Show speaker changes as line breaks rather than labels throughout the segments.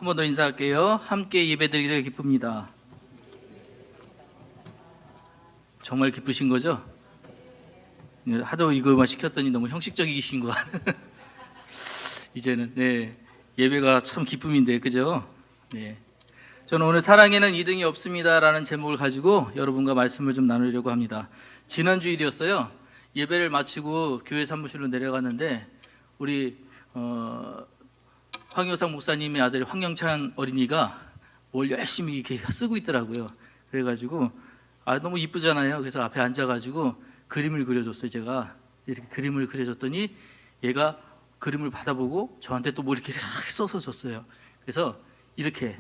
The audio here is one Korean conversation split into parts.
한 번 더 인사할게요. 함께 예배드리기를 기쁩니다. 정말 기쁘신 거죠? 하도 이거만 시켰더니 너무 형식적이신 것 같아요. 이제는 예배가 참 기쁨인데, 그죠? 네. 저는 오늘 사랑에는 이등이 없습니다라는 제목을 가지고 여러분과 말씀을 좀 나누려고 합니다. 지난 주일이었어요. 예배를 마치고 교회 사무실로 내려갔는데 우리 황효상 목사님의 아들 황영찬 어린이가 뭘 열심히 이렇게 쓰고 있더라고요. 그래가지고 너무 이쁘잖아요. 그래서 앞에 앉아가지고 그림을 그려줬어요. 제가 이렇게 그림을 그려줬더니 얘가 그림을 받아보고 저한테 또 뭐 이렇게 써서 줬어요. 그래서 이렇게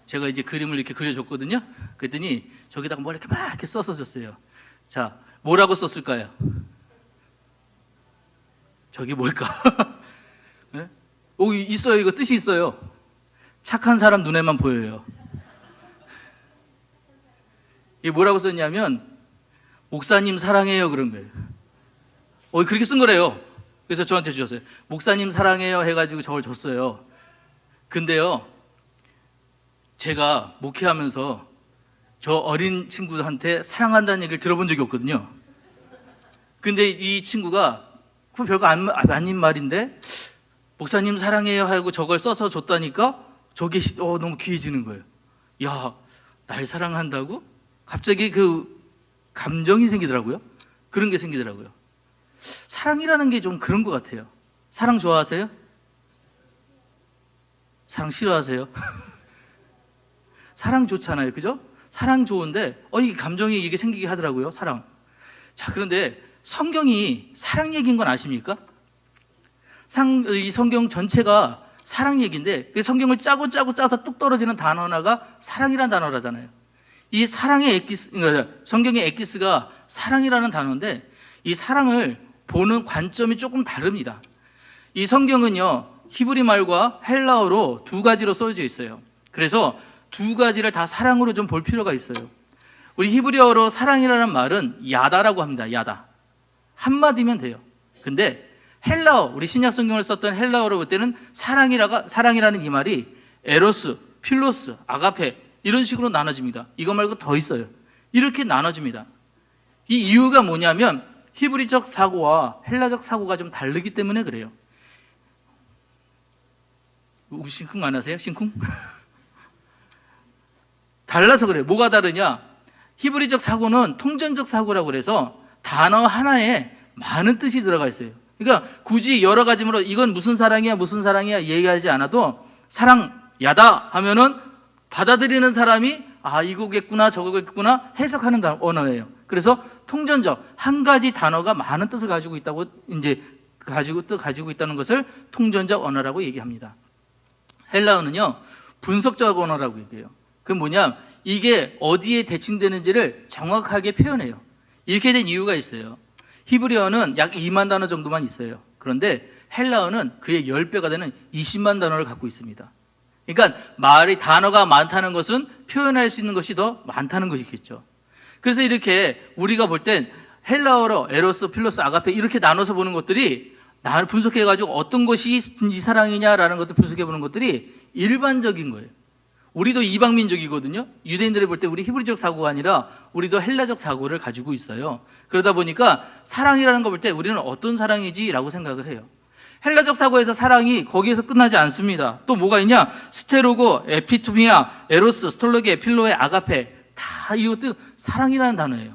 제가 이제 그림을 이렇게 그려줬거든요. 그랬더니 저기다가 뭐 이렇게 막 이렇게 써서 줬어요. 자, 뭐라고 썼을까요? 저게 뭘까? 네? 있어요. 이거 뜻이 있어요. 착한 사람 눈에만 보여요. 이게 뭐라고 썼냐면 목사님 사랑해요 그런 거예요. 그렇게 쓴 거래요. 그래서 저한테 주셨어요. 목사님 사랑해요 해가지고 저걸 줬어요. 근데요, 제가 목회하면서 저 어린 친구한테 사랑한다는 얘기를 들어본 적이 없거든요. 근데 이 친구가 그럼 별거 아닌 말인데 목사님 사랑해요 하고 저걸 써서 줬다니까 저게 너무 귀해지는 거예요. 야, 날 사랑한다고? 갑자기 그 감정이 생기더라고요. 그런 게 생기더라고요. 사랑이라는 게 좀 그런 것 같아요. 사랑 좋아하세요? 사랑 싫어하세요? 사랑 좋잖아요. 그죠? 사랑 좋은데 이 감정이 이게 생기게 하더라고요. 사랑. 자, 그런데 성경이 사랑 얘기인 건 아십니까? 이 성경 전체가 사랑 얘기인데 그 성경을 짜서 뚝 떨어지는 단어 하나가 사랑이라는 단어라잖아요. 이 사랑의 성경의 엑기스가 사랑이라는 단어인데 이 사랑을 보는 관점이 조금 다릅니다. 이 성경은요, 히브리 말과 헬라어로 두 가지로 써져 있어요. 그래서 두 가지를 다 사랑으로 좀 볼 필요가 있어요. 우리 히브리어로 사랑이라는 말은 야다라고 합니다. 야다. 한마디면 돼요. 근데 헬라어, 우리 신약 성경을 썼던 헬라어로 볼 때는 사랑이라는 이 말이 에로스, 필로스, 아가페 이런 식으로 나눠집니다. 이거 말고 더 있어요. 이렇게 나눠집니다. 이 이유가 뭐냐면 히브리적 사고와 헬라적 사고가 좀 다르기 때문에 그래요. 싱쿵 안 하세요? 싱쿵? 달라서 그래요. 뭐가 다르냐? 히브리적 사고는 통전적 사고라고 그래서 단어 하나에 많은 뜻이 들어가 있어요. 그러니까 굳이 여러 가지로 이건 무슨 사랑이야 얘기하지 않아도 사랑 야다 하면은 받아들이는 사람이 이거겠구나 저거겠구나 해석하는 언어예요. 그래서 통전적 한 가지 단어가 많은 뜻을 가지고 있다고 이제 가지고 있다는 것을 통전적 언어라고 얘기합니다. 헬라어는요, 분석적 언어라고 얘기해요. 그건 뭐냐? 이게 어디에 대칭되는지를 정확하게 표현해요. 이렇게 된 이유가 있어요. 히브리어는 약 2만 단어 정도만 있어요. 그런데 헬라어는 그의 10배가 되는 20만 단어를 갖고 있습니다. 그러니까 단어가 많다는 것은 표현할 수 있는 것이 더 많다는 것이겠죠. 그래서 이렇게 우리가 볼 땐 헬라어로 에로스, 필로스, 아가페 이렇게 나눠서 보는 것들이 나를 분석해가지고 어떤 것이 이 사랑이냐라는 것들 분석해보는 것들이 일반적인 거예요. 우리도 이방민족이거든요. 유대인들이 볼 때 우리 히브리적 사고가 아니라 우리도 헬라적 사고를 가지고 있어요. 그러다 보니까 사랑이라는 걸 볼 때 우리는 어떤 사랑이지라고 생각을 해요. 헬라적 사고에서 사랑이 거기에서 끝나지 않습니다. 또 뭐가 있냐? 스테로고, 에피토미아, 에로스, 스톨로게, 필로에, 아가페 다 이것도 사랑이라는 단어예요.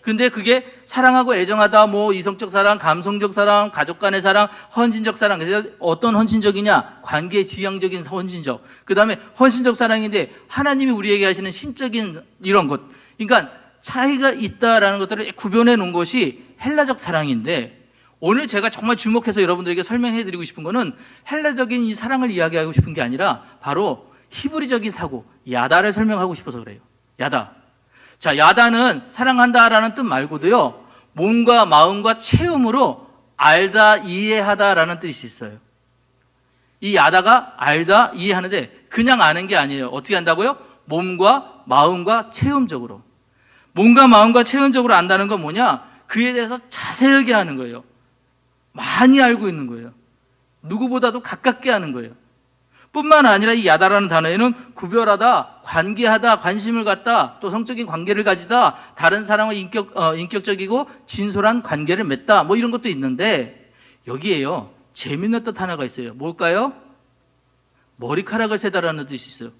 근데 그게 사랑하고 애정하다, 이성적 사랑, 감성적 사랑, 가족 간의 사랑, 헌신적 사랑. 그래서 어떤 헌신적이냐? 관계 지향적인 헌신적. 그 다음에 헌신적 사랑인데 하나님이 우리에게 하시는 신적인 이런 것. 그러니까 차이가 있다라는 것들을 구별해 놓은 것이 헬라적 사랑인데 오늘 제가 정말 주목해서 여러분들에게 설명해 드리고 싶은 거는 헬라적인 이 사랑을 이야기하고 싶은 게 아니라 바로 히브리적인 사고, 야다를 설명하고 싶어서 그래요. 야다. 자, 야다는 사랑한다라는 뜻 말고도요, 몸과 마음과 체험으로 알다, 이해하다라는 뜻이 있어요. 이 야다가 알다, 이해하는데 그냥 아는 게 아니에요. 어떻게 한다고요? 몸과 마음과 체험적으로. 몸과 마음과 체험적으로 안다는 건 뭐냐? 그에 대해서 자세하게 하는 거예요. 많이 알고 있는 거예요. 누구보다도 가깝게 하는 거예요. 뿐만 아니라 이 야다라는 단어에는 구별하다, 관계하다, 관심을 갖다, 또 성적인 관계를 가지다, 다른 사람과 인격적이고 진솔한 관계를 맺다, 뭐 이런 것도 있는데 여기에요 재밌는 뜻 하나가 있어요. 뭘까요? 머리카락을 세다라는 뜻이 있어요.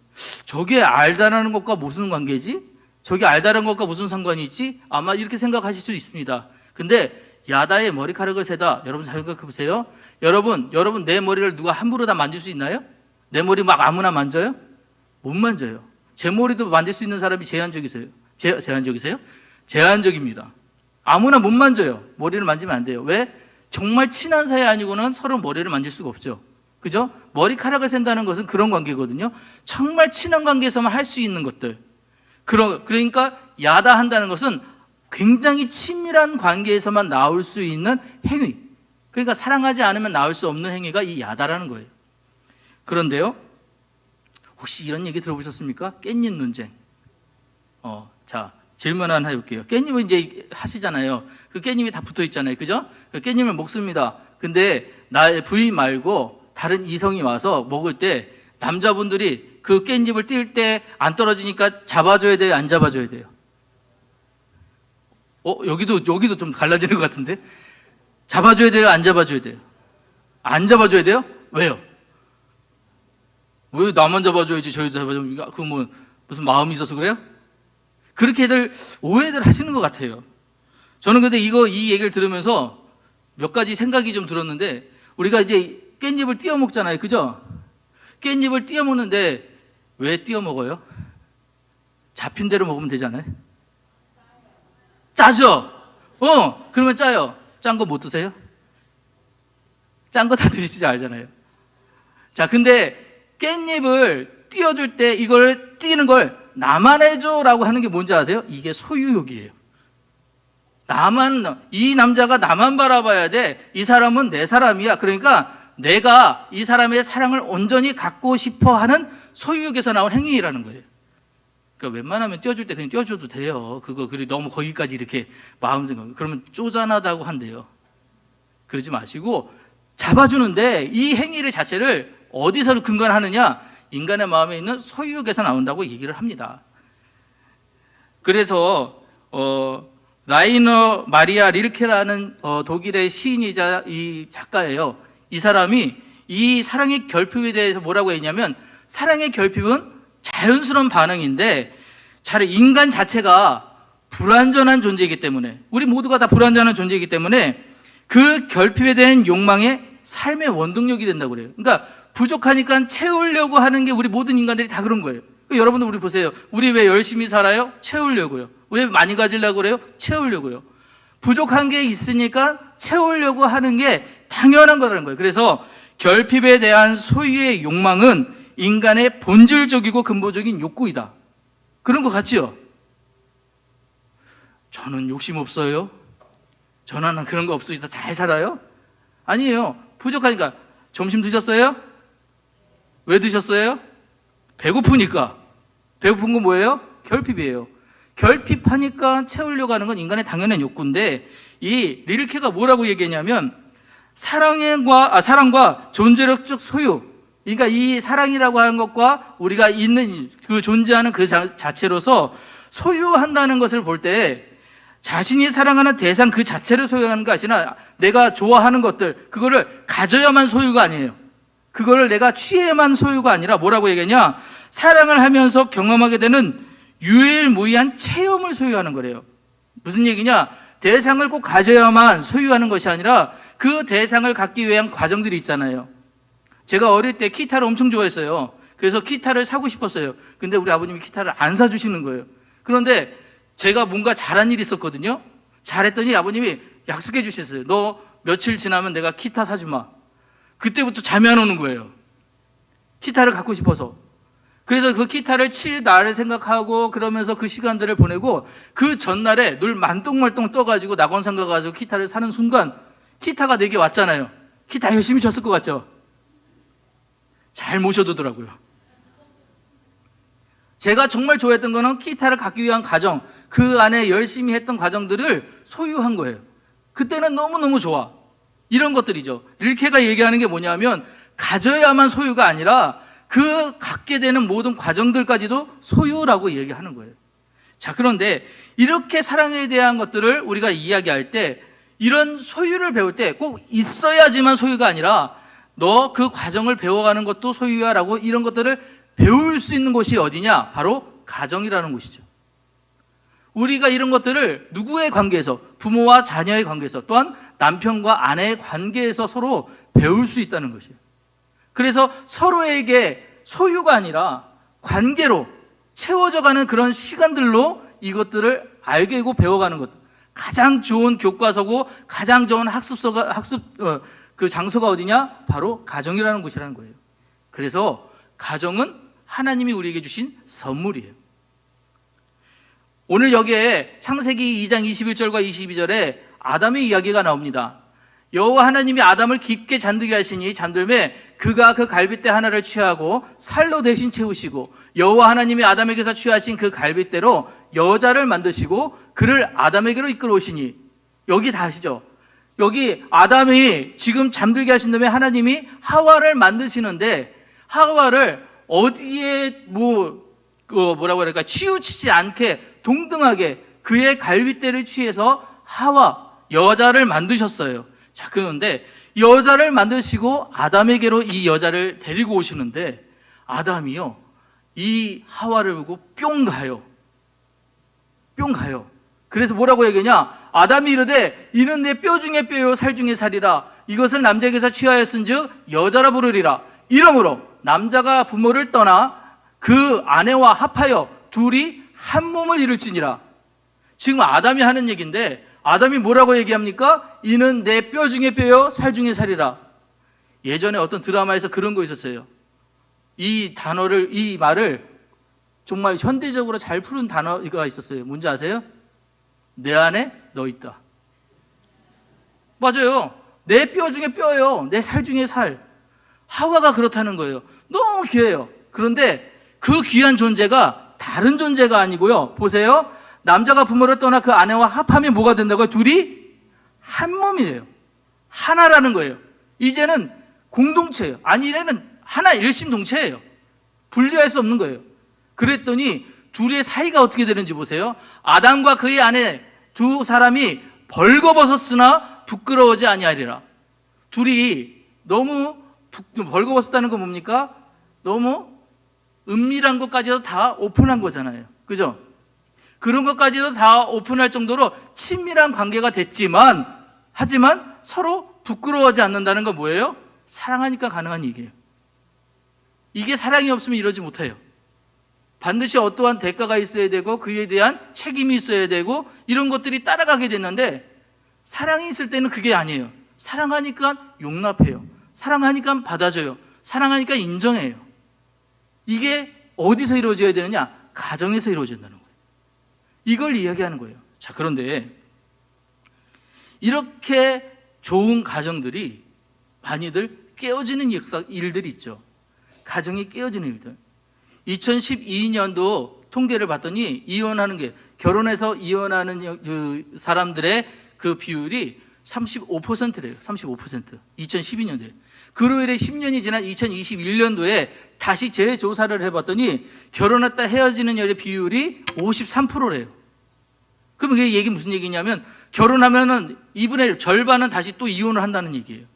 저게 알다라는 것과 무슨 관계지? 저게 알다라는 것과 무슨 상관이 있지? 아마 이렇게 생각하실 수 있습니다. 근데 야다의 머리카락을 세다, 여러분 잘 생각해 보세요. 여러분 내 머리를 누가 함부로 다 만질 수 있나요? 내 머리 막 아무나 만져요? 못 만져요. 제 머리도 만질 수 있는 사람이 제한적이세요? 제한적이세요? 제한적입니다. 아무나 못 만져요. 머리를 만지면 안 돼요. 왜? 정말 친한 사이 아니고는 서로 머리를 만질 수가 없죠. 그죠? 머리카락을 센다는 것은 그런 관계거든요. 정말 친한 관계에서만 할 수 있는 것들. 그러니까 야다한다는 것은 굉장히 친밀한 관계에서만 나올 수 있는 행위. 그러니까 사랑하지 않으면 나올 수 없는 행위가 이 야다라는 거예요. 그런데요, 혹시 이런 얘기 들어보셨습니까? 깻잎 논쟁. 자, 질문 하나 해볼게요. 깻잎은 이제 하시잖아요. 그 깻잎이 다 붙어 있잖아요. 그죠? 그 깻잎을 먹습니다. 근데 나의 부인 말고 다른 이성이 와서 먹을 때 남자분들이 그 깻잎을 띄울 때 안 떨어지니까 잡아줘야 돼요? 안 잡아줘야 돼요? 여기도 좀 갈라지는 것 같은데? 잡아줘야 돼요? 안 잡아줘야 돼요? 안 잡아줘야 돼요? 왜요? 왜 나만 잡아줘야지 저희도 잡아주면 그 뭐 무슨 마음이 있어서 그래요? 그렇게들 오해들 하시는 것 같아요. 저는 근데 이 얘기를 들으면서 몇 가지 생각이 좀 들었는데, 우리가 이제 깻잎을 띄워 먹잖아요. 그죠? 깻잎을 띄워 먹는데 왜 띄워 먹어요? 잡힌 대로 먹으면 되잖아요. 짜죠? 그러면 짜요. 짠 거 못 드세요? 짠 거 다 드시지 알잖아요. 자, 근데 깻잎을 띄워줄 때 이걸 띄는 걸 나만 해줘라고 하는 게 뭔지 아세요? 이게 소유욕이에요. 이 남자가 나만 바라봐야 돼. 이 사람은 내 사람이야. 그러니까 내가 이 사람의 사랑을 온전히 갖고 싶어 하는 소유욕에서 나온 행위라는 거예요. 그러니까 웬만하면 띄워줄 때 그냥 띄워줘도 돼요. 그리고 너무 거기까지 이렇게 마음 생각, 그러면 쪼잔하다고 한대요. 그러지 마시고 잡아주는데 이 행위를 자체를 어디서 근간하느냐? 인간의 마음에 있는 소유욕에서 나온다고 얘기를 합니다. 그래서 라이너 마리아 릴케라는 독일의 시인이자 이 작가예요. 이 사람이 이 사랑의 결핍에 대해서 뭐라고 했냐면, 사랑의 결핍은 자연스러운 반응인데 인간 자체가 불완전한 존재이기 때문에, 우리 모두가 다 불완전한 존재이기 때문에 그 결핍에 대한 욕망의 삶의 원동력이 된다고 그래요. 그러니까 부족하니까 채우려고 하는 게 우리 모든 인간들이 다 그런 거예요. 여러분도 우리 보세요. 우리 왜 열심히 살아요? 채우려고요. 왜 많이 가지려고 그래요? 채우려고요. 부족한 게 있으니까 채우려고 하는 게 당연한 거라는 거예요. 그래서 결핍에 대한 소유의 욕망은 인간의 본질적이고 근본적인 욕구이다. 그런 거 같지요? 저는 욕심 없어요. 저는 그런 거 없으시다 잘 살아요? 아니에요. 부족하니까. 점심 드셨어요? 왜 드셨어요? 배고프니까. 배고픈 건 뭐예요? 결핍이에요. 결핍하니까 채우려고 하는 건 인간의 당연한 욕구인데, 이 릴케가 뭐라고 얘기했냐면, 사랑과 존재력적 소유, 그러니까 이 사랑이라고 하는 것과 우리가 있는 그 존재하는 그 자체로서 소유한다는 것을 볼 때, 자신이 사랑하는 대상 그 자체를 소유하는 것이 아니라 내가 좋아하는 것들, 그거를 가져야만 소유가 아니에요. 그거를 내가 취해만 소유가 아니라 뭐라고 얘기하냐? 사랑을 하면서 경험하게 되는 유일무이한 체험을 소유하는 거래요. 무슨 얘기냐? 대상을 꼭 가져야만 소유하는 것이 아니라 그 대상을 갖기 위한 과정들이 있잖아요. 제가 어릴 때 기타를 엄청 좋아했어요. 그래서 기타를 사고 싶었어요. 근데 우리 아버님이 기타를 안 사주시는 거예요. 그런데 제가 뭔가 잘한 일이 있었거든요. 잘했더니 아버님이 약속해 주셨어요. 너 며칠 지나면 내가 기타 사주마. 그때부터 잠이 안 오는 거예요. 기타를 갖고 싶어서. 그래서 그 기타를 칠 날을 생각하고 그러면서 그 시간들을 보내고, 그 전날에 눈 만똥말똥 떠가지고 낙원산 가가지고 기타를 사는 순간 기타가 내게 왔잖아요. 기타 열심히 쳤을 것 같죠? 잘 모셔두더라고요. 제가 정말 좋아했던 거는 기타를 갖기 위한 과정, 그 안에 열심히 했던 과정들을 소유한 거예요. 그때는 너무너무 좋아. 이런 것들이죠. 릴케가 얘기하는 게 뭐냐면, 가져야만 소유가 아니라 그 그 갖게 되는 모든 과정들까지도 소유라고 얘기하는 거예요. 자, 그런데 이렇게 사랑에 대한 것들을 우리가 이야기할 때 이런 소유를 배울 때 꼭 있어야지만 소유가 아니라 너 그 과정을 배워가는 것도 소유야 라고 이런 것들을 배울 수 있는 곳이 어디냐? 바로 가정이라는 곳이죠. 우리가 이런 것들을 누구의 관계에서, 부모와 자녀의 관계에서, 또한 남편과 아내의 관계에서 서로 배울 수 있다는 것이에요. 그래서 서로에게 소유가 아니라 관계로 채워져가는 그런 시간들로 이것들을 알게 되고 배워가는 것, 가장 좋은 교과서고 가장 좋은 그 장소가 어디냐? 바로 가정이라는 곳이라는 거예요. 그래서 가정은 하나님이 우리에게 주신 선물이에요. 오늘 여기에 창세기 2장 21절과 22절에 아담의 이야기가 나옵니다. 여호와 하나님이 아담을 깊게 잠들게 하시니 잠들매 그가 그 갈빗대 하나를 취하고 살로 대신 채우시고 여호와 하나님이 아담에게서 취하신 그 갈빗대로 여자를 만드시고 그를 아담에게로 이끌어 오시니, 여기 다 아시죠? 여기 아담이 지금 잠들게 하신 다음에 하나님이 하와를 만드시는데 하와를 어디에 뭐라고 할까, 치우치지 않게 동등하게 그의 갈빗대를 취해서 하와 여자를 만드셨어요. 자, 그런데 여자를 만드시고 아담에게로 이 여자를 데리고 오시는데 아담이요, 이 하와를 보고 뿅 가요. 뿅 가요. 그래서 뭐라고 얘기하냐? 아담이 이르되 이는 내 뼈 중에 뼈요 살 중에 살이라. 이것을 남자에게서 취하였은즉 여자라 부르리라. 이러므로 남자가 부모를 떠나 그 아내와 합하여 둘이 한 몸을 이룰지니라. 지금 아담이 하는 얘기인데 아담이 뭐라고 얘기합니까? 이는 내 뼈 중에 뼈요 살 중에 살이라. 예전에 어떤 드라마에서 그런 거 있었어요. 이 말을 정말 현대적으로 잘 푸는 단어가 있었어요. 뭔지 아세요? 내 안에 너 있다. 맞아요. 내 뼈 중에 뼈예요. 내 살 중에 살. 하와가 그렇다는 거예요. 너무 귀해요. 그런데 그 귀한 존재가 다른 존재가 아니고요. 보세요. 남자가 부모를 떠나 그 아내와 합하면 뭐가 된다고요? 둘이 한 몸이에요. 하나라는 거예요. 이제는 공동체예요. 아니, 이제는 하나 일심동체예요. 분리할 수 없는 거예요. 그랬더니 둘의 사이가 어떻게 되는지 보세요. 아담과 그의 아내 두 사람이 벌거벗었으나 부끄러워하지 아니하리라. 둘이 너무 벌거벗었다는 건 뭡니까? 너무 은밀한 것까지도 다 오픈한 거잖아요. 그죠? 그런 것까지도 다 오픈할 정도로 친밀한 관계가 됐지만, 하지만 서로 부끄러워하지 않는다는 건 뭐예요? 사랑하니까 가능한 얘기예요. 이게 사랑이 없으면 이러지 못해요. 반드시 어떠한 대가가 있어야 되고 그에 대한 책임이 있어야 되고 이런 것들이 따라가게 됐는데, 사랑이 있을 때는 그게 아니에요. 사랑하니까 용납해요. 사랑하니까 받아줘요. 사랑하니까 인정해요. 이게 어디서 이루어져야 되느냐? 가정에서 이루어진다는 거예요. 이걸 이야기하는 거예요. 자, 그런데 이렇게 좋은 가정들이 많이들 깨어지는 일들이 있죠. 가정이 깨어지는 일들. 2012년도 통계를 봤더니 이혼하는 게, 결혼해서 이혼하는 그 사람들의 그 비율이 35%래요. 35%. 2012년도에. 그로 인해 10년이 지난 2021년도에 다시 재조사를 해봤더니 결혼했다 헤어지는 여의 비율이 53%래요. 그럼 이게 얘기 무슨 얘기냐면, 결혼하면은 2분의 1, 절반은 다시 또 이혼을 한다는 얘기예요.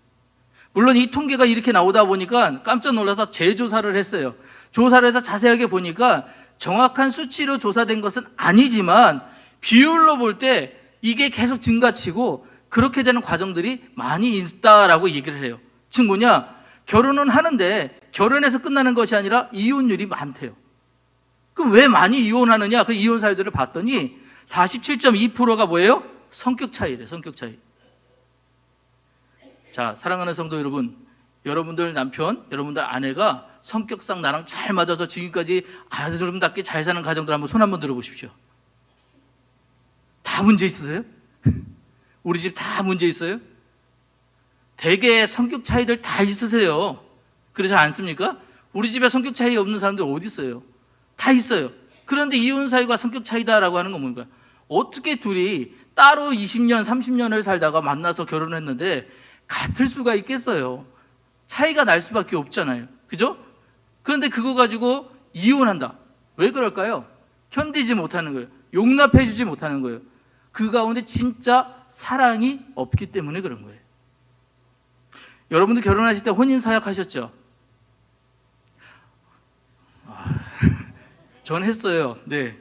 물론 이 통계가 이렇게 나오다 보니까 깜짝 놀라서 재조사를 했어요. 조사를 해서 자세하게 보니까 정확한 수치로 조사된 것은 아니지만 비율로 볼 때 이게 계속 증가치고 그렇게 되는 과정들이 많이 있다라고 얘기를 해요. 즉 뭐냐? 결혼은 하는데 결혼해서 끝나는 것이 아니라 이혼율이 많대요. 그럼 왜 많이 이혼하느냐? 그 이혼 사유들을 봤더니 47.2%가 뭐예요? 성격 차이래요. 성격 차이. 자, 사랑하는 성도 여러분, 여러분들 남편, 여러분들 아내가 성격상 나랑 잘 맞아서 지금까지 아름답게 잘 사는 가정들 한번 손 한번 들어보십시오. 다 문제 있으세요? 우리 집 다 문제 있어요? 대개 성격 차이들 다 있으세요. 그러지 않습니까? 우리 집에 성격 차이 없는 사람들 어디 있어요? 다 있어요. 그런데 이혼 사유가 성격 차이다라고 하는 건 뭔가? 어떻게 둘이 따로 20년, 30년을 살다가 만나서 결혼했는데 같을 수가 있겠어요? 차이가 날 수밖에 없잖아요. 그죠? 그런데 그거 가지고 이혼한다. 왜 그럴까요? 견디지 못하는 거예요. 용납해주지 못하는 거예요. 그 가운데 진짜 사랑이 없기 때문에 그런 거예요. 여러분도 결혼하실 때 혼인 서약하셨죠? 전 했어요. 네.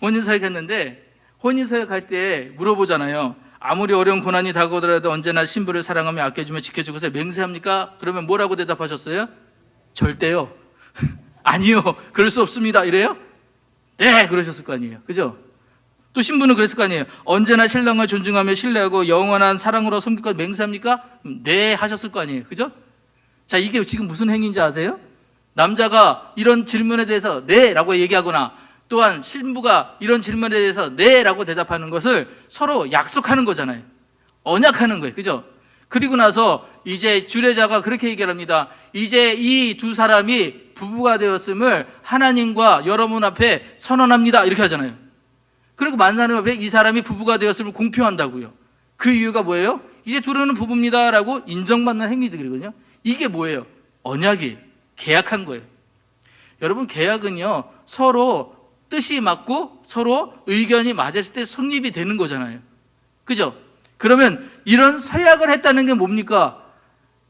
혼인 서약했는데 혼인 서약할 때 물어보잖아요. 아무리 어려운 고난이 다가오더라도 언제나 신부를 사랑하며 아껴주며 지켜줄 것을 맹세합니까? 그러면 뭐라고 대답하셨어요? 절대요. 아니요. 그럴 수 없습니다. 이래요? 네. 그러셨을 거 아니에요. 그죠? 또 신부는 그랬을 거 아니에요. 언제나 신랑을 존중하며 신뢰하고 영원한 사랑으로 섬길 것 맹세합니까? 네. 하셨을 거 아니에요. 그죠? 자, 이게 지금 무슨 행위인지 아세요? 남자가 이런 질문에 대해서 네 라고 얘기하거나 또한 신부가 이런 질문에 대해서 네 라고 대답하는 것을 서로 약속하는 거잖아요. 언약하는 거예요. 그죠? 그리고 나서 이제 주례자가 그렇게 얘기합니다. 이제 이 두 사람이 부부가 되었음을 하나님과 여러분 앞에 선언합니다. 이렇게 하잖아요. 그리고 만나는 앞에 이 사람이 부부가 되었음을 공표한다고요. 그 이유가 뭐예요? 이제 둘은 부부입니다 라고 인정받는 행위들이거든요. 이게 뭐예요? 언약이에요. 계약한 거예요. 여러분, 계약은요 서로 뜻이 맞고 서로 의견이 맞았을 때 성립이 되는 거잖아요. 그죠? 그러면 이런 서약을 했다는 게 뭡니까?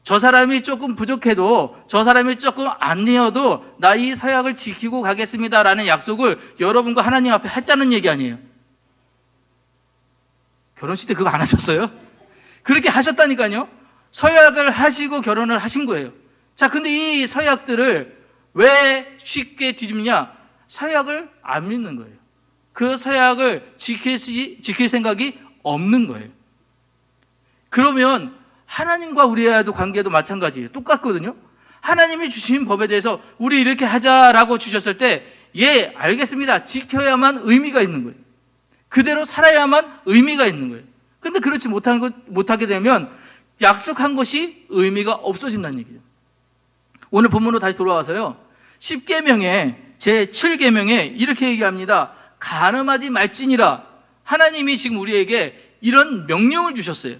저 사람이 조금 부족해도 저 사람이 조금 아니어도 나 이 서약을 지키고 가겠습니다라는 약속을 여러분과 하나님 앞에 했다는 얘기 아니에요. 결혼식 때 그거 안 하셨어요? 그렇게 하셨다니까요. 서약을 하시고 결혼을 하신 거예요. 자, 근데 이 서약들을 왜 쉽게 뒤집냐? 서약을 안 믿는 거예요. 그 서약을 지킬 생각이 없는 거예요. 그러면 하나님과 우리와의 관계도 마찬가지예요. 똑같거든요. 하나님이 주신 법에 대해서 우리 이렇게 하자라고 주셨을 때 예, 알겠습니다. 지켜야만 의미가 있는 거예요. 그대로 살아야만 의미가 있는 거예요. 근데 그렇지 못하게 되면 약속한 것이 의미가 없어진다는 얘기죠. 오늘 본문으로 다시 돌아와서요. 10계명에 제7계명에 이렇게 얘기합니다. 간음하지 말지니라. 하나님이 지금 우리에게 이런 명령을 주셨어요.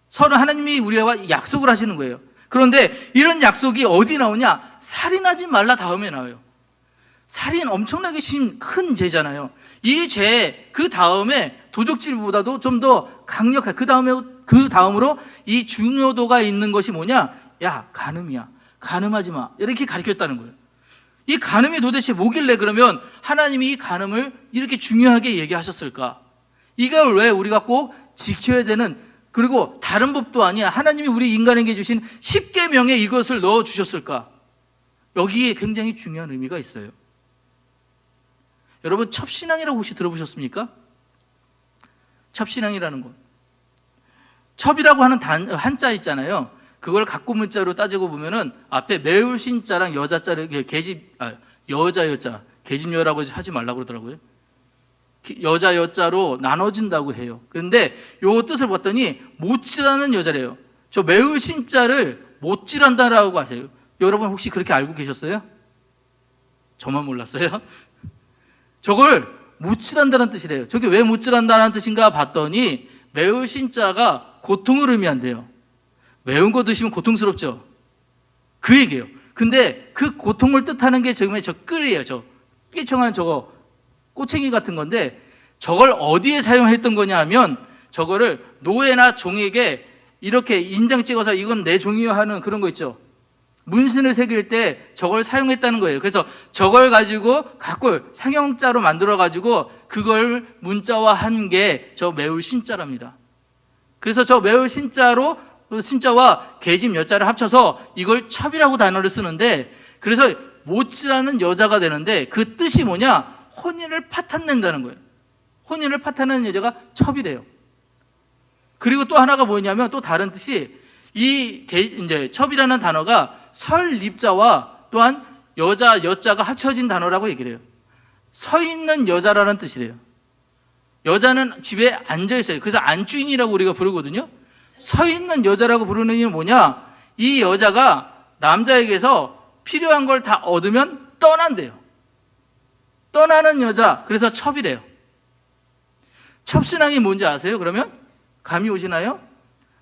서로 하나님이 우리와 약속을 하시는 거예요. 그런데 이런 약속이 어디 나오냐? 살인하지 말라 다음에 나와요. 살인 엄청나게 큰 죄잖아요. 이 죄 그 다음에 도적질보다도 좀 더 강력한 그 다음으로 이 중요도가 있는 것이 뭐냐? 야, 간음이야. 간음하지 마. 이렇게 가르쳤다는 거예요. 이 간음이 도대체 뭐길래 그러면 하나님이 이 간음을 이렇게 중요하게 얘기하셨을까? 이걸 왜 우리가 꼭 지켜야 되는, 그리고 다른 법도 아니야. 하나님이 우리 인간에게 주신 10계명에 이것을 넣어주셨을까? 여기에 굉장히 중요한 의미가 있어요. 여러분, 첩신앙이라고 혹시 들어보셨습니까? 첩신앙이라는 것. 첩이라고 하는 한자 있잖아요. 그걸 갖고 문자로 따지고 보면은 앞에 매울 신자랑 여자자를 여자 여자 계집여라고 하지 말라고 그러더라고요. 여자 여자로 나눠진다고 해요. 그런데 요 뜻을 봤더니 못질하는 여자래요. 저 매울 신자를 못질한다라고 하세요. 여러분 혹시 그렇게 알고 계셨어요? 저만 몰랐어요? 저걸 못질한다는 뜻이래요. 저게 왜 못질한다는 뜻인가 봤더니 매울 신자가 고통을 의미한대요. 매운 거 드시면 고통스럽죠? 그 얘기예요. 근데 그 고통을 뜻하는 게 지금 저 끌이에요. 저 삐청한 저거 꼬챙이 같은 건데 저걸 어디에 사용했던 거냐 하면 저거를 노예나 종에게 이렇게 인장 찍어서 이건 내 종이요 하는 그런 거 있죠. 문신을 새길 때 저걸 사용했다는 거예요. 그래서 저걸 가지고 각골 상형자로 만들어 가지고 그걸 문자화한 게 저 매울 신자랍니다. 그래서 저 매울 신자로 신자와 계집 여자를 합쳐서 이걸 첩이라고 단어를 쓰는데, 그래서 못질하는 여자가 되는데 그 뜻이 뭐냐? 혼인을 파탄낸다는 거예요. 혼인을 파탄내는 여자가 첩이래요. 그리고 또 하나가 뭐냐면 또 다른 뜻이 이제 첩이라는 단어가 설립자와 또한 여자 여자가 합쳐진 단어라고 얘기를 해요. 서 있는 여자라는 뜻이래요. 여자는 집에 앉아 있어요. 그래서 안주인이라고 우리가 부르거든요. 서 있는 여자라고 부르는 이유는 뭐냐? 이 여자가 남자에게서 필요한 걸 다 얻으면 떠난대요. 떠나는 여자, 그래서 첩이래요. 첩신앙이 뭔지 아세요? 그러면 감이 오시나요?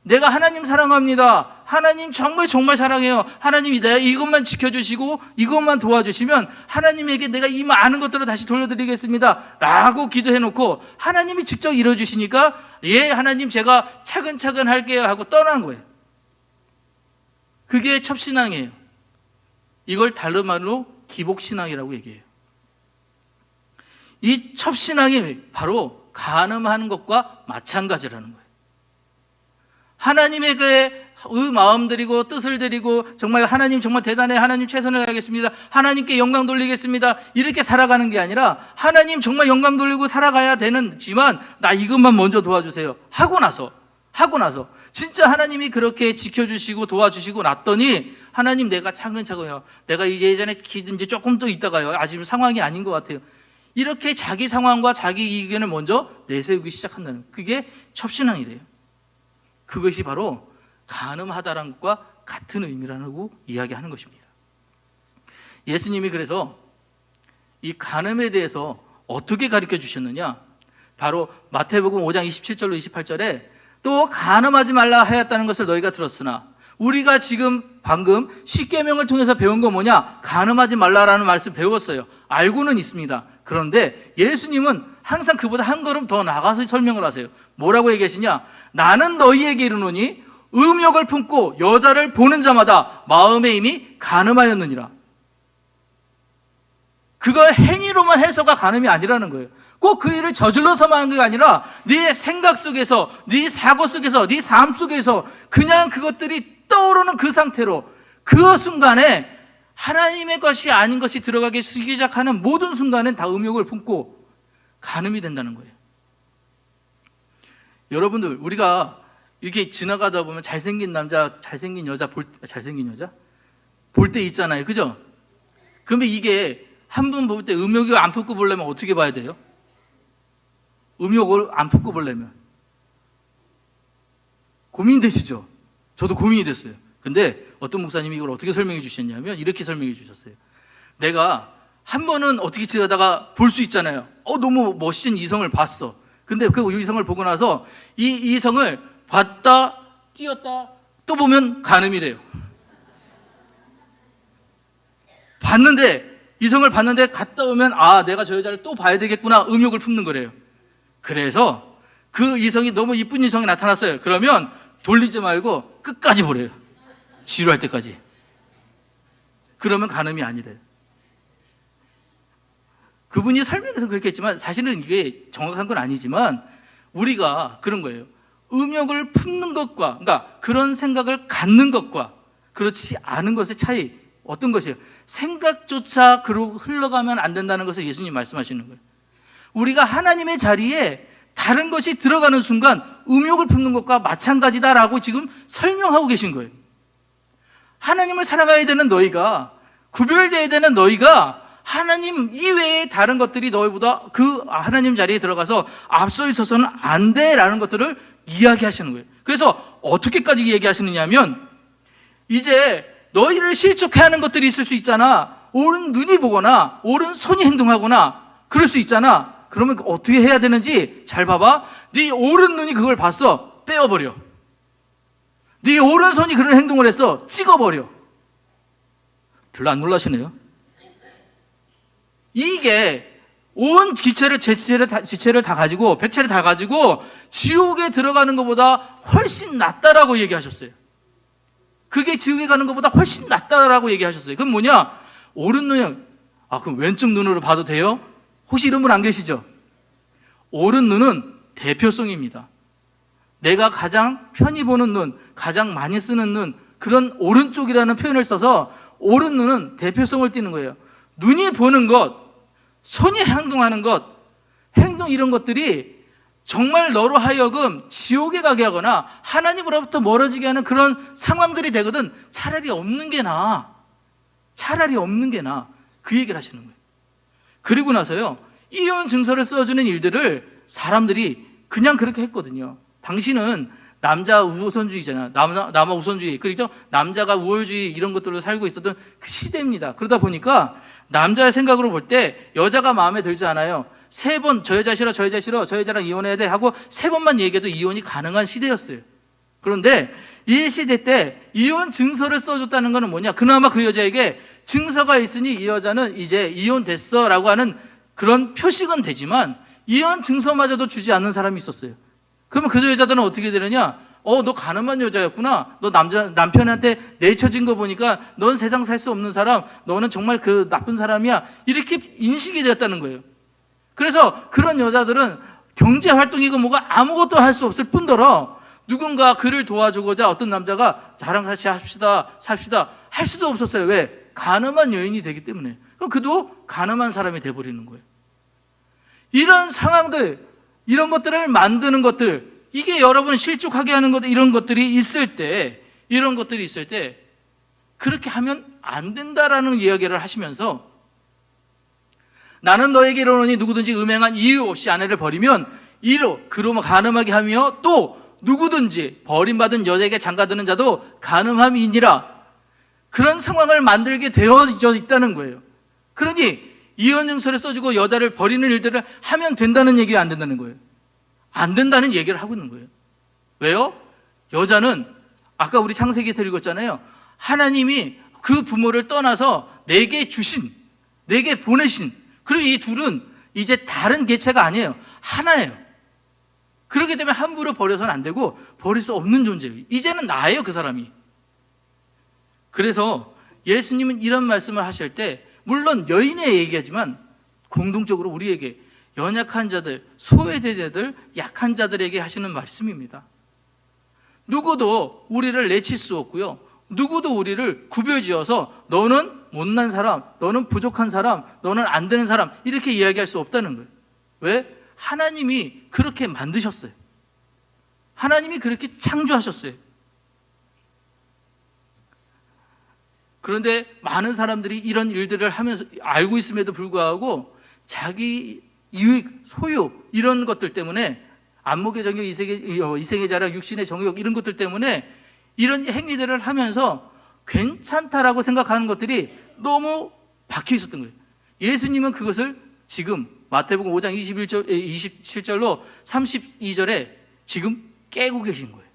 내가 하나님 사랑합니다. 하나님 정말 정말 사랑해요. 하나님이 내가 이것만 지켜주시고 이것만 도와주시면 하나님에게 내가 이 많은 것들을 다시 돌려드리겠습니다 라고 기도해놓고 하나님이 직접 이뤄주시니까 예 하나님 제가 차근차근 할게요 하고 떠난 거예요. 그게 첩신앙이에요. 이걸 다른 말로 기복신앙이라고 얘기해요. 이 첩신앙이 바로 간음하는 것과 마찬가지라는 거예요. 하나님에게 마음 드리고 뜻을 드리고 정말 하나님 정말 대단해, 하나님 최선을 다하겠습니다, 하나님께 영광 돌리겠습니다 이렇게 살아가는 게 아니라 하나님 정말 영광 돌리고 살아가야 되는지만 나 이것만 먼저 도와주세요 하고 나서 진짜 하나님이 그렇게 지켜주시고 도와주시고 났더니 하나님 내가 차근차근요, 내가 이제 예전에 이제 조금 더 있다가요, 아직 상황이 아닌 것 같아요, 이렇게 자기 상황과 자기 의견을 먼저 내세우기 시작한다는, 그게 첩신앙이래요. 그것이 바로 간음하다라는 것과 같은 의미라고 이야기하는 것입니다. 예수님이 그래서 이 간음에 대해서 어떻게 가르쳐 주셨느냐, 바로 마태복음 5장 27절로 28절에 또 간음하지 말라 하였다는 것을 너희가 들었으나, 우리가 지금 방금 십계명을 통해서 배운 거 뭐냐, 간음하지 말라라는 말씀 배웠어요. 알고는 있습니다. 그런데 예수님은 항상 그보다 한 걸음 더 나가서 설명을 하세요. 뭐라고 얘기하시냐, 나는 너희에게 이르노니 음욕을 품고 여자를 보는 자마다 마음에 이미 간음하였느니라. 그걸 행위로만 해서가 간음이 아니라는 거예요. 꼭 그 일을 저질러서만 하는 게 아니라 네 생각 속에서, 네 사고 속에서, 네 삶 속에서 그냥 그것들이 떠오르는 그 상태로 그 순간에 하나님의 것이 아닌 것이 들어가기 시작하는 모든 순간엔 다 음욕을 품고 간음이 된다는 거예요. 여러분들, 우리가 이렇게 지나가다 보면 잘생긴 남자, 잘생긴 여자 볼 때 있잖아요. 그죠? 그러면 이게 한 분 볼 때 음욕을 안 품고 보려면 어떻게 봐야 돼요? 음욕을 안 품고 보려면 고민되시죠? 저도 고민이 됐어요. 근데 어떤 목사님이 이걸 어떻게 설명해 주셨냐면 이렇게 설명해 주셨어요. 내가 한 번은 어떻게 지나다가 볼 수 있잖아요. 너무 멋진 이성을 봤어. 근데 그 이성을 보고 나서 이 이성을 봤다 띄었다 또 보면 간음이래요. 이성을 봤는데 갔다 오면 내가 저 여자를 또 봐야 되겠구나, 음욕을 품는 거래요. 그래서 그 이성이 너무 이쁜 이성이 나타났어요. 그러면 돌리지 말고 끝까지 보래요. 지루할 때까지. 그러면 간음이 아니래요. 그분이 설명해서 그렇게 했지만 사실은 이게 정확한 건 아니지만 우리가 그런 거예요. 음욕을 품는 것과, 그러니까 그런 생각을 갖는 것과 그렇지 않은 것의 차이, 어떤 것이에요? 생각조차 그러고 흘러가면 안 된다는 것을 예수님 말씀하시는 거예요. 우리가 하나님의 자리에 다른 것이 들어가는 순간 음욕을 품는 것과 마찬가지다라고 지금 설명하고 계신 거예요. 하나님을 사랑해야 되는 너희가, 구별되어야 되는 너희가 하나님 이외에 다른 것들이 너희보다 그 하나님 자리에 들어가서 앞서 있어서는 안 돼라는 것들을 이야기하시는 거예요. 그래서 어떻게까지 얘기하시느냐 하면, 이제 너희를 실족해 하는 것들이 있을 수 있잖아. 옳은 눈이 보거나 옳은 손이 행동하거나 그럴 수 있잖아. 그러면 어떻게 해야 되는지 잘 봐봐. 네 옳은 눈이 그걸 봤어, 빼어버려. 네 오른손이 그런 행동을 했어, 찍어버려. 별로 안 놀라시네요. 이게 온 지체를 다 가지고, 백체를 다 가지고 지옥에 들어가는 것보다 훨씬 낫다라고 얘기하셨어요. 그게 지옥에 가는 것보다 훨씬 낫다라고 얘기하셨어요. 그럼 뭐냐? 오른 눈이, 그럼 왼쪽 눈으로 봐도 돼요? 혹시 이런 분 안 계시죠? 오른 눈은 대표성입니다. 내가 가장 편히 보는 눈, 가장 많이 쓰는 눈, 그런 오른쪽이라는 표현을 써서 오른 눈은 대표성을 띠는 거예요. 눈이 보는 것, 손이 행동하는 것, 행동 이런 것들이 정말 너로 하여금 지옥에 가게 하거나 하나님으로부터 멀어지게 하는 그런 상황들이 되거든. 차라리 없는 게 나아. 차라리 없는 게 나아. 그 얘기를 하시는 거예요. 그리고 나서요, 이혼 증서를 써주는 일들을 사람들이 그냥 그렇게 했거든요. 당신은 남자 우선주의잖아요. 남아 우선주의. 그리고 남자가 우월주의 이런 것들로 살고 있었던 그 시대입니다. 그러다 보니까 남자의 생각으로 볼 때 여자가 마음에 들지 않아요. 3번 저 여자 싫어, 저 여자 싫어, 저 여자랑 이혼해야 돼 하고 3번만 얘기해도 이혼이 가능한 시대였어요. 그런데 이 시대 때 이혼 증서를 써줬다는 것은 뭐냐? 그나마 그 여자에게 증서가 있으니 이 여자는 이제 이혼됐어 라고 하는 그런 표식은 되지만 이혼 증서마저도 주지 않는 사람이 있었어요. 그러면 그 여자들은 어떻게 되느냐? 너 가늠한 여자였구나. 너 남편한테 내쳐진 거 보니까 넌 세상 살 수 없는 사람, 너는 정말 그 나쁜 사람이야. 이렇게 인식이 되었다는 거예요. 그래서 그런 여자들은 경제 활동이고 뭐가 아무것도 할 수 없을 뿐더러 누군가 그를 도와주고자 어떤 남자가 저랑 같이 합시다, 삽시다 할 수도 없었어요. 왜? 가늠한 여인이 되기 때문에. 그럼 그도 가늠한 사람이 돼버리는 거예요. 이런 상황들, 이런 것들을 만드는 것들, 이게 여러분 실족하게 하는 것, 이런 것들이 있을 때, 그렇게 하면 안 된다라는 이야기를 하시면서 나는 너에게 이르노니 누구든지 음행한 이유 없이 아내를 버리면 그로 가늠하게 하며 또 누구든지 버림받은 여자에게 장가드는 자도 가늠함이니라. 그런 상황을 만들게 되어져 있다는 거예요. 그러니 이혼 증서를 써주고 여자를 버리는 일들을 하면 된다는 얘기가 안 된다는 거예요. 안 된다는 얘기를 하고 있는 거예요. 왜요? 여자는 아까 우리 창세기에서 읽었잖아요. 하나님이 그 부모를 떠나서 내게 주신, 내게 보내신, 그리고 이 둘은 이제 다른 개체가 아니에요. 하나예요. 그렇기 때문에 함부로 버려서는 안 되고 버릴 수 없는 존재예요. 이제는 나예요, 그 사람이. 그래서 예수님은 이런 말씀을 하실 때 물론 여인에 얘기하지만 공동적으로 우리에게 연약한 자들, 소외된 자들, 약한 자들에게 하시는 말씀입니다. 누구도 우리를 내칠 수 없고요. 누구도 우리를 구별지어서 너는 못난 사람, 너는 부족한 사람, 너는 안 되는 사람 이렇게 이야기할 수 없다는 거예요. 왜? 하나님이 그렇게 만드셨어요. 하나님이 그렇게 창조하셨어요. 그런데 많은 사람들이 이런 일들을 하면서 알고 있음에도 불구하고 자기 유익, 소유 이런 것들 때문에 안목의 정욕, 이생의 자랑, 육신의 정욕 이런 것들 때문에 이런 행위들을 하면서 괜찮다라고 생각하는 것들이 너무 박혀 있었던 거예요. 예수님은 그것을 지금 마태복음 5장 27절로 32절에 지금 깨고 계신 거예요.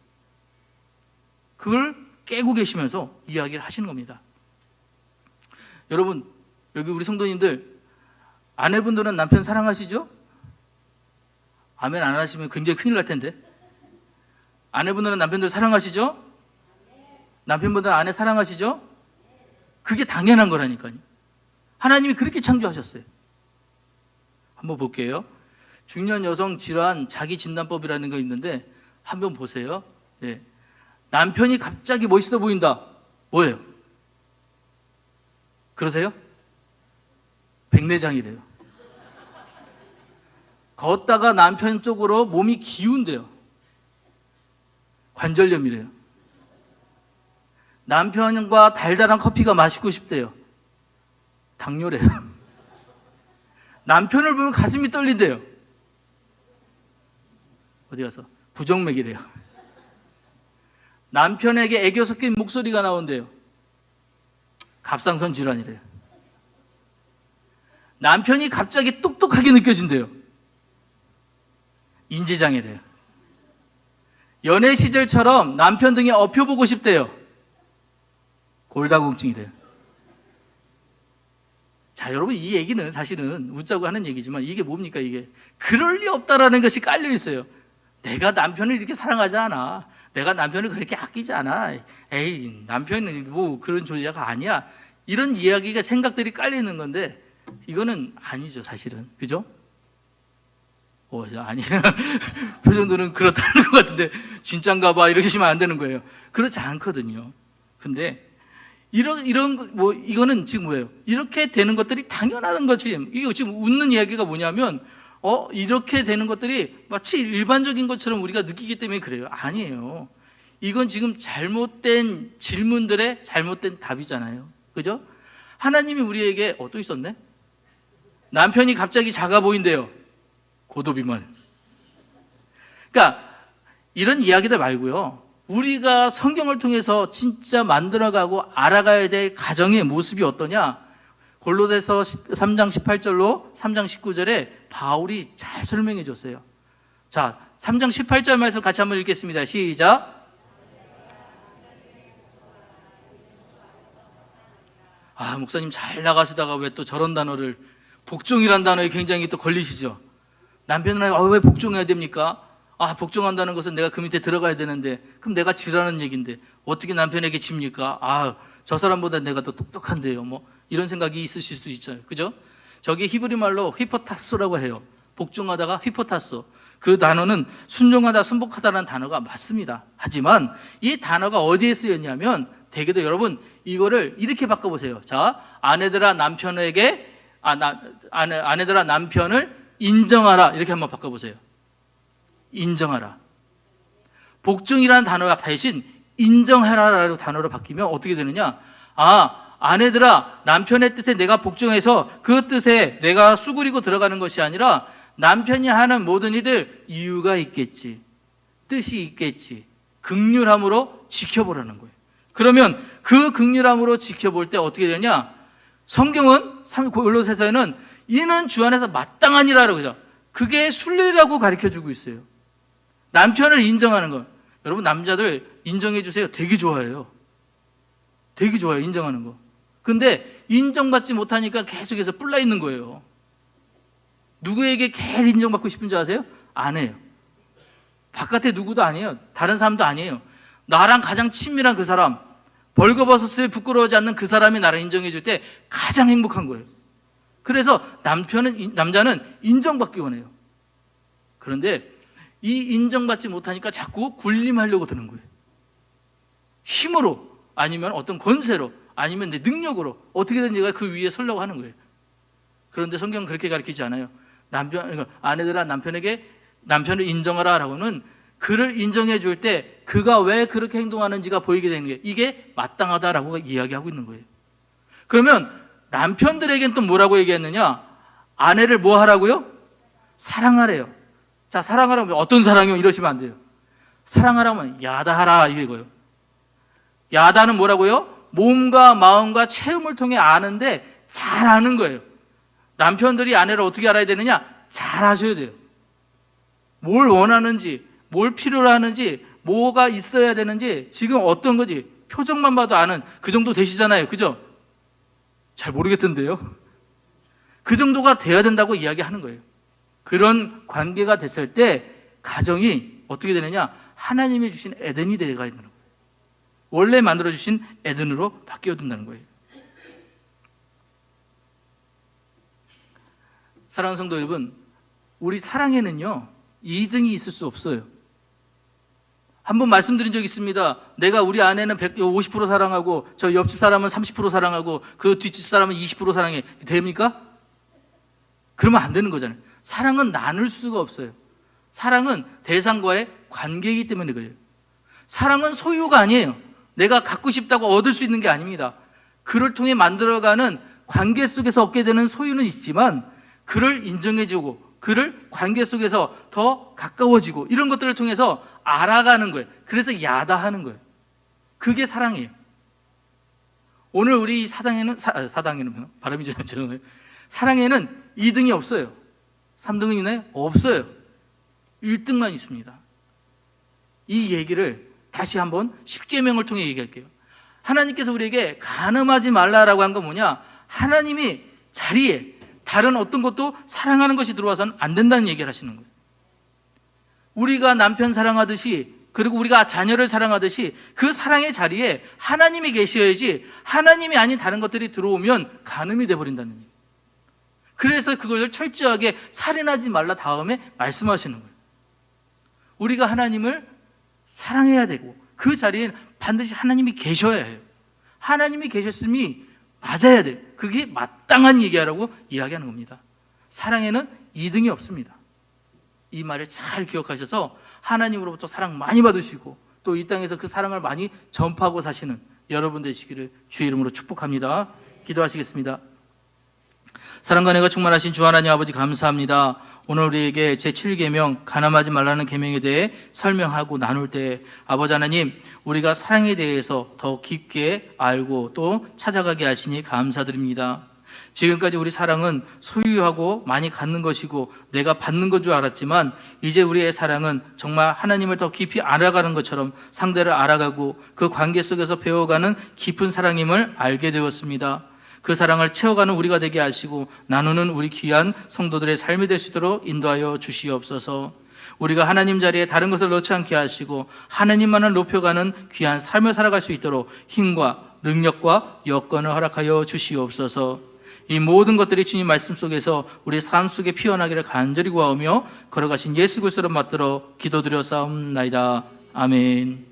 그걸 깨고 계시면서 이야기를 하시는 겁니다. 여러분, 여기 우리 성도님들 아내분들은 남편 사랑하시죠? 아멘 안 하시면 굉장히 큰일 날 텐데. 아내분들은 남편들 사랑하시죠? 남편분들은 아내 사랑하시죠? 그게 당연한 거라니까요. 하나님이 그렇게 창조하셨어요. 한번 볼게요. 중년 여성 질환 자기 진단법이라는 거 있는데 한번 보세요. 네. 남편이 갑자기 멋있어 보인다. 뭐예요? 그러세요? 백내장이래요. 걷다가 남편 쪽으로 몸이 기운대요. 관절염이래요. 남편과 달달한 커피가 마시고 싶대요. 당뇨래요. 남편을 보면 가슴이 떨린대요. 어디 가서 부정맥이래요. 남편에게 애교 섞인 목소리가 나온대요. 갑상선 질환이래요. 남편이 갑자기 똑똑하게 느껴진대요. 인지장애래요. 연애 시절처럼 남편 등에 업혀보고 싶대요. 골다공증이래요. 자, 여러분 이 얘기는 사실은 웃자고 하는 얘기지만 이게 뭡니까 이게? 그럴 리 없다라는 것이 깔려 있어요. 내가 남편을 이렇게 사랑하지 않아. 내가 남편을 그렇게 아끼지 않아. 에이, 남편은 뭐 그런 존재가 아니야. 이런 이야기가 생각들이 깔려 있는 건데 이거는 아니죠, 사실은. 그죠? 아니 표정들은 그렇다는 것 같은데 진짠가 봐 이렇게 하시면 안 되는 거예요. 그렇지 않거든요. 근데 이거는 지금 뭐예요? 이렇게 되는 것들이 당연한 거지. 이거 지금 웃는 이야기가 뭐냐면 이렇게 되는 것들이 마치 일반적인 것처럼 우리가 느끼기 때문에 그래요. 아니에요. 이건 지금 잘못된 질문들의 잘못된 답이잖아요. 그죠? 하나님이 우리에게 또 있었네? 남편이 갑자기 작아 보인대요. 고도비만. 그러니까 이런 이야기들 말고요. 우리가 성경을 통해서 진짜 만들어가고 알아가야 될 가정의 모습이 어떠냐? 골로새서 3장 18절로 3장 19절에 바울이 잘 설명해 줬어요. 자, 3장 18절 말씀 같이 한번 읽겠습니다. 시작. 아, 목사님 잘 나가시다가 왜 또 저런 단어를, 복종이란 단어에 굉장히 또 걸리시죠? 남편은 왜 복종해야 됩니까? 아, 복종한다는 것은 내가 그 밑에 들어가야 되는데, 그럼 내가 지라는 얘기인데 어떻게 남편에게 집니까? 아, 저 사람보다 내가 더 똑똑한데요. 뭐 이런 생각이 있으실 수 있죠. 그죠? 저기 히브리 말로 휘포타스라고 해요. 복종하다가 휘포타스. 그 단어는 순종하다, 순복하다라는 단어가 맞습니다. 하지만 이 단어가 어디에 쓰였냐면, 대개도 여러분 이거를 이렇게 바꿔보세요. 자, 아내들아 남편에게 아내들아 남편을 인정하라, 이렇게 한번 바꿔보세요. 인정하라. 복종이라는 단어가 대신 인정하라라는 단어로 바뀌면 어떻게 되느냐? 아, 아내들아 남편의 뜻에 내가 복종해서 그 뜻에 내가 수그리고 들어가는 것이 아니라, 남편이 하는 모든 일들 이유가 있겠지, 뜻이 있겠지, 긍휼함으로 지켜보라는 거예요. 그러면 그 긍휼함으로 지켜볼 때 어떻게 되냐? 성경은 골로새서에는 이는 주 안에서 마땅하니라라고 하죠. 그게 순례라고 가르쳐주고 있어요. 남편을 인정하는 거. 여러분 남자들 인정해 주세요. 되게 좋아해요. 되게 좋아요, 인정하는 거. 근데 인정받지 못하니까 계속해서 뿔나 있는 거예요. 누구에게 제일 인정받고 싶은지 아세요? 아내예요. 바깥에 누구도 아니에요. 다른 사람도 아니에요. 나랑 가장 친밀한 그 사람, 벌거벗었을 부끄러워하지 않는 그 사람이 나를 인정해 줄 때 가장 행복한 거예요. 그래서 남자는 인정받기 원해요. 그런데 이 인정받지 못하니까 자꾸 군림하려고 드는 거예요. 힘으로, 아니면 어떤 권세로, 아니면 내 능력으로 어떻게든 내가 그 위에 서려고 하는 거예요. 그런데 성경은 그렇게 가르치지 않아요. 아내들아 남편에게 남편을 인정하라라고는 그를 인정해 줄 때 그가 왜 그렇게 행동하는지가 보이게 되는 게, 이게 마땅하다라고 이야기하고 있는 거예요. 그러면 남편들에겐 또 뭐라고 얘기했느냐? 아내를 뭐 하라고요? 사랑하래요. 자, 사랑하라면 어떤 사랑이요? 이러시면 안 돼요. 사랑하라면 야다하라 이거예요. 야다는 뭐라고요? 몸과 마음과 체험을 통해 아는데 잘 아는 거예요. 남편들이 아내를 어떻게 알아야 되느냐? 잘 아셔야 돼요. 뭘 원하는지, 뭘 필요로 하는지, 뭐가 있어야 되는지, 지금 어떤 거지, 표정만 봐도 아는 그 정도 되시잖아요. 그죠? 잘 모르겠던데요. 그 정도가 돼야 된다고 이야기하는 거예요. 그런 관계가 됐을 때 가정이 어떻게 되느냐? 하나님이 주신 에덴이 되어가 있는 거예요. 원래 만들어주신 에덴으로 바뀌어든다는 거예요. 사랑하는 성도 여러분, 우리 사랑에는요 2등이 있을 수 없어요. 한번 말씀드린 적 있습니다. 내가 우리 아내는 50% 사랑하고 저 옆집 사람은 30% 사랑하고 그 뒷집 사람은 20% 사랑해. 됩니까? 그러면 안 되는 거잖아요. 사랑은 나눌 수가 없어요. 사랑은 대상과의 관계이기 때문에 그래요. 사랑은 소유가 아니에요. 내가 갖고 싶다고 얻을 수 있는 게 아닙니다. 그를 통해 만들어가는 관계 속에서 얻게 되는 소유는 있지만, 그를 인정해주고 그를 관계 속에서 더 가까워지고 이런 것들을 통해서 알아가는 거예요. 그래서 야다하는 거예요. 그게 사랑이에요. 오늘 우리 사당에는 발음이 좀 사랑에는 2등이 없어요. 3등은 있나요? 없어요. 1등만 있습니다. 이 얘기를 다시 한번 10계명을 통해 얘기할게요. 하나님께서 우리에게 간음하지 말라라고 한 건 뭐냐? 하나님이 자리에 다른 어떤 것도 사랑하는 것이 들어와서는 안 된다는 얘기를 하시는 거예요. 우리가 남편 사랑하듯이, 그리고 우리가 자녀를 사랑하듯이 그 사랑의 자리에 하나님이 계셔야지, 하나님이 아닌 다른 것들이 들어오면 간음이 돼버린다는 얘기예요. 그래서 그걸 철저하게 살인하지 말라 다음에 말씀하시는 거예요. 우리가 하나님을 사랑해야 되고 그 자리에 반드시 하나님이 계셔야 해요. 하나님이 계셨음이 맞아야 돼요. 그게 마땅한 얘기하라고 이야기하는 겁니다. 사랑에는 2등이 없습니다. 이 말을 잘 기억하셔서 하나님으로부터 사랑 많이 받으시고 또 이 땅에서 그 사랑을 많이 전파하고 사시는 여러분 되시기를 주의 이름으로 축복합니다. 기도하시겠습니다. 사랑과 은혜가 충만하신 주 하나님 아버지 감사합니다. 오늘 우리에게 제7계명 간음하지 말라는 계명에 대해 설명하고 나눌 때 아버지 하나님, 우리가 사랑에 대해서 더 깊게 알고 또 찾아가게 하시니 감사드립니다. 지금까지 우리 사랑은 소유하고 많이 갖는 것이고 내가 받는 것 줄 알았지만, 이제 우리의 사랑은 정말 하나님을 더 깊이 알아가는 것처럼 상대를 알아가고 그 관계 속에서 배워가는 깊은 사랑임을 알게 되었습니다. 그 사랑을 채워가는 우리가 되게 하시고 나누는 우리 귀한 성도들의 삶이 될 수 있도록 인도하여 주시옵소서. 우리가 하나님 자리에 다른 것을 넣지 않게 하시고 하나님만을 높여가는 귀한 삶을 살아갈 수 있도록 힘과 능력과 여건을 허락하여 주시옵소서. 이 모든 것들이 주님 말씀 속에서 우리 삶 속에 피어나기를 간절히 구하오며 걸어가신 예수 그리스도를 받들어 기도드려 싸움나이다. 아멘.